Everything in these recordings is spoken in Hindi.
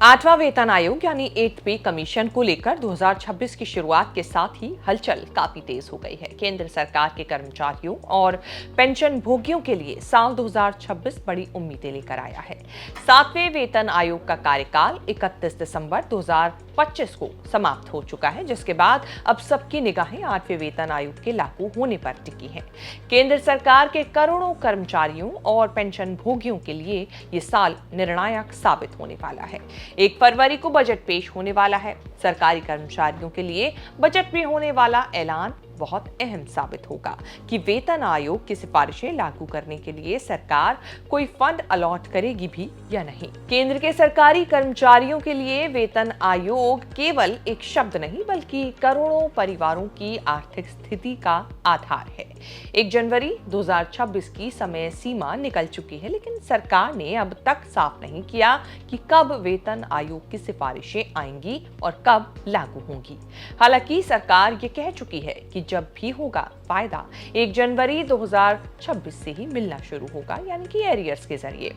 आठवां वेतन आयोग यानी 8th पे कमीशन को लेकर 2026 की शुरुआत के साथ ही हलचल काफी तेज हो गई है। केंद्र सरकार के कर्मचारियों और पेंशन भोगियों के लिए साल 2026 बड़ी उम्मीदें लेकर आया है। 7वें वेतन आयोग का कार्यकाल 31 दिसंबर 2025 को समाप्त हो चुका है, जिसके बाद अब सबकी निगाहें 8वें वेतन आयोग के लागू होने पर टिकी हैं। केंद्र सरकार के करोड़ों कर्मचारियों और पेंशन भोगियों के लिए ये साल निर्णायक साबित होने वाला है। 1 फरवरी को बजट पेश होने वाला है। सरकारी कर्मचारियों के लिए बजट में होने वाला ऐलान बहुत अहम साबित होगा कि वेतन आयोग की सिफारिशें लागू करने के लिए सरकार कोई फंड अलॉट करेगी भी या नहीं। केंद्र के सरकारी कर्मचारियों के लिए वेतन आयोग केवल एक शब्द नहीं बल्कि करोड़ों परिवारों की आर्थिक स्थिति का आधार है। 1 जनवरी 2026 की समय सीमा निकल चुकी है, लेकिन सरकार ने अब तक साफ नहीं किया कि कब वेतन आयोग की सिफारिशें आएंगी और कब लागू होंगी। हालांकि सरकार ये कह चुकी है कि जब भी होगा फायदा 1 जनवरी 2026 से ही मिलना शुरू होगा, यानी कि एरियर्स के जरिए।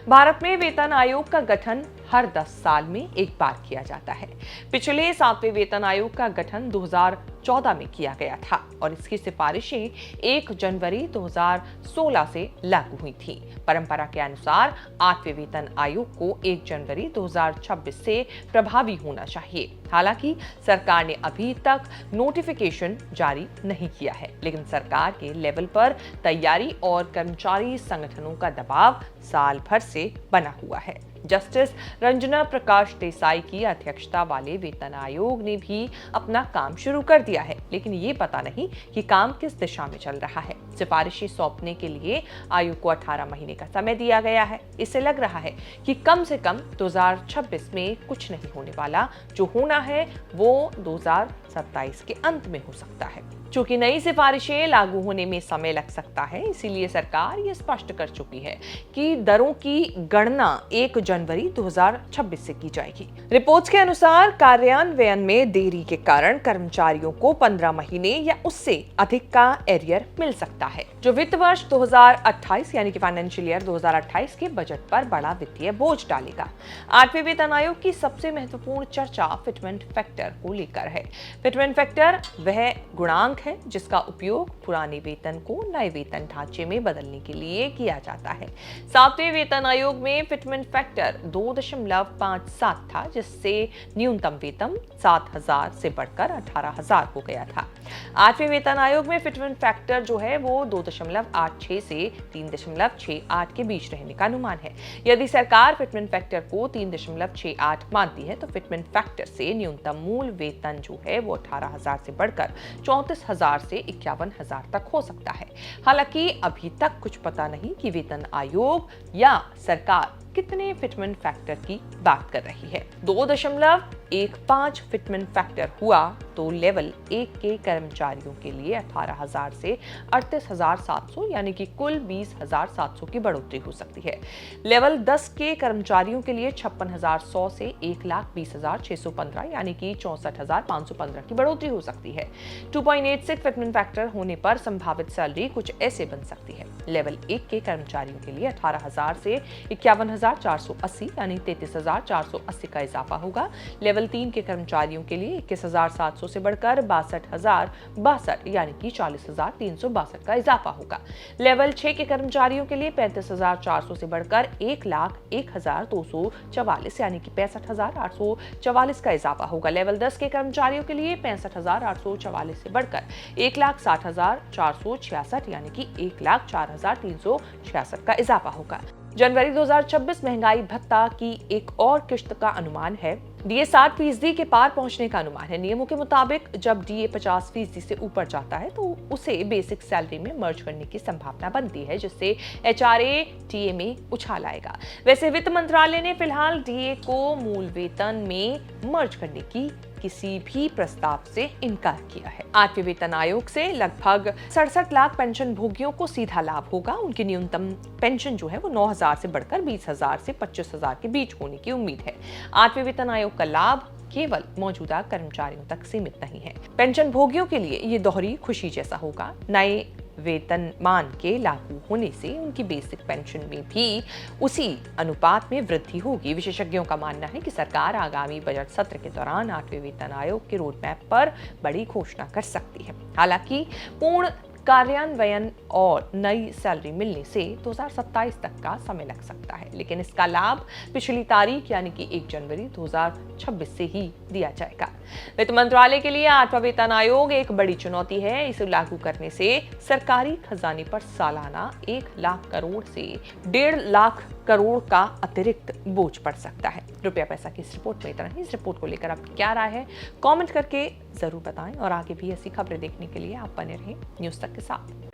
भारत में वेतन आयोग का गठन हर 10 साल में एक बार किया जाता है। पिछले 7वें वेतन आयोग का गठन 2014 में किया गया था और इसकी सिफारिशें 1 जनवरी 2016 से लागू हुई थी। परंपरा के अनुसार 8वें वेतन आयोग को 1 जनवरी 2026 से प्रभावी होना चाहिए। हालांकि सरकार ने अभी तक नोटिफिकेशन जारी नहीं किया है, लेकिन सरकार के लेवल पर तैयारी और कर्मचारी संगठनों का दबाव साल भर से बना हुआ है। जस्टिस रंजना प्रकाश देसाई की अध्यक्षता वाले वेतन आयोग ने भी अपना काम शुरू कर दिया है, लेकिन ये पता नहीं कि काम किस दिशा में चल रहा है। सिफारिशें सौंपने के लिए आयोग को 18 महीने का समय दिया गया है। इससे लग रहा है कि कम से कम 2026 में कुछ नहीं होने वाला, जो होना है वो 2027 के अंत में हो सकता है। चूंकि नई सिफारिशें लागू होने में समय लग सकता है, इसीलिए सरकार ये स्पष्ट कर चुकी है कि दरों की गणना 1 जनवरी 2026 से की जाएगी। रिपोर्ट्स के अनुसार कार्यान्वयन में देरी के कारण कर्मचारियों को 15 महीने या उससे अधिक का एरियर मिल सकता है, जो वित्त वर्ष 2028 यानी कि फाइनेंशियल ईयर 2028 के बजट पर बड़ा वित्तीय बोझ डालेगा। 8वें वेतन आयोग की सबसे महत्वपूर्ण चर्चा फिटमेंट फैक्टर को लेकर है। फिटमेंट फैक्टर वह गुणांक है जिसका उपयोग पुराने वेतन को नए वेतन ढांचे में बदलने के लिए किया जाता है। 7वें वेतन आयोग में फिटमेंट फैक्टर 2.57 था, जिससे न्यूनतम वेतन 7,000 से बढ़कर 18,000 हो गया था। 8वें वेतन आयोग में फिटमेंट फैक्टर जो है वो 2.86 से 3.68 के बीच रहने का अनुमान है। यदि सरकार फिटमेंट फैक्टर को 3.68 मानती है तो फिटमेंट फैक्टर से न्यूनतम मूल वेतन जो है वो 18,000 से बढ़कर 34,000 से 51,000 तक हो सकता है। हालांकि अभी तक कुछ पता नहीं कि वेतन आयोग या सरकार कितने फिटमेंट फैक्टर की बात कर रही है। 2.15 फिटमेंट फैक्टर हुआ तो लेवल 1 के कर्मचारियों के लिए 18,000 से 38,700 यानी कि कुल 20,700 की बढ़ोतरी हो सकती है। लेवल 10 के कर्मचारियों के लिए 56,100 से 1,20,615 यानी कि 64,515 की बढ़ोतरी हो सकती है। 2.86 फिटमेंट फैक्टर होने पर संभावित सैलरी कुछ ऐसे बन सकती है। लेवल 1 के कर्मचारियों के लिए 18,000 से 51,480 यानी 33,480 का इजाफा होगा। लेवल 3 के कर्मचारियों के लिए 21,700 से बढ़कर 62,062 यानी कि 40,362 का इजाफा होगा। लेवल 6 के कर्मचारियों के लिए 35,400 से बढ़कर 1,01,244 यानी कि 65,844 का इजाफा होगा। लेवल 10 के कर्मचारियों के लिए 65,844 से बढ़कर 1,60,466 यानी कि 1,04,366 का इजाफा होगा। जनवरी 2026 महंगाई भत्ता की एक और किश्त का अनुमान है। डीए 60% के पार पहुंचने का अनुमान है। नियमों के मुताबिक जब डीए 50% से ऊपर जाता है तो उसे बेसिक सैलरी में मर्ज करने की संभावना बनती है, जिससे एचआरए टीए में उछाल आएगा। वैसे वित्त मंत्रालय ने फिलहाल डीए को मूल वेतन में मर्ज करने की किसी भी प्रस्ताव से इनकार किया है। 8वें वेतन आयोग से लगभग 67 लाख पेंशन भोगियों को सीधा लाभ होगा। उनकी न्यूनतम पेंशन जो है वो 9,000 से बढ़कर 20,000 से 25,000 के बीच होने की उम्मीद है। 8वें वेतन आयोग का लाभ केवल मौजूदा कर्मचारियों तक सीमित नहीं है। पेंशन भोगियों के लिए ये दोहरी खुशी जैसा होगा। नए वेतनमान के लागू होने से उनकी बेसिक पेंशन में भी उसी अनुपात में वृद्धि होगी। विशेषज्ञों का मानना है कि सरकार आगामी बजट सत्र के दौरान 8वें वेतन आयोग के रोडमैप पर बड़ी घोषणा कर सकती है। हालांकि पूर्ण कार्यान्वयन और नई सैलरी मिलने से 2027 तक का समय लग सकता है, लेकिन इसका लाभ पिछली तारीख यानी कि 1 जनवरी 2026 से ही दिया जाएगा। वित्त मंत्रालय के लिए 8वां वेतन आयोग एक बड़ी चुनौती है। इसे लागू करने से सरकारी खजाने पर सालाना 1 लाख करोड़ से 1.5 लाख करोड़ का अतिरिक्त बोझ पड़ सकता है। रुपया पैसा की इस रिपोर्ट में इतना ही। इस रिपोर्ट को लेकर आपकी क्या राय है, कमेंट करके जरूर बताएं और आगे भी ऐसी खबरें देखने के लिए आप बने रहें न्यूज़ तक के साथ।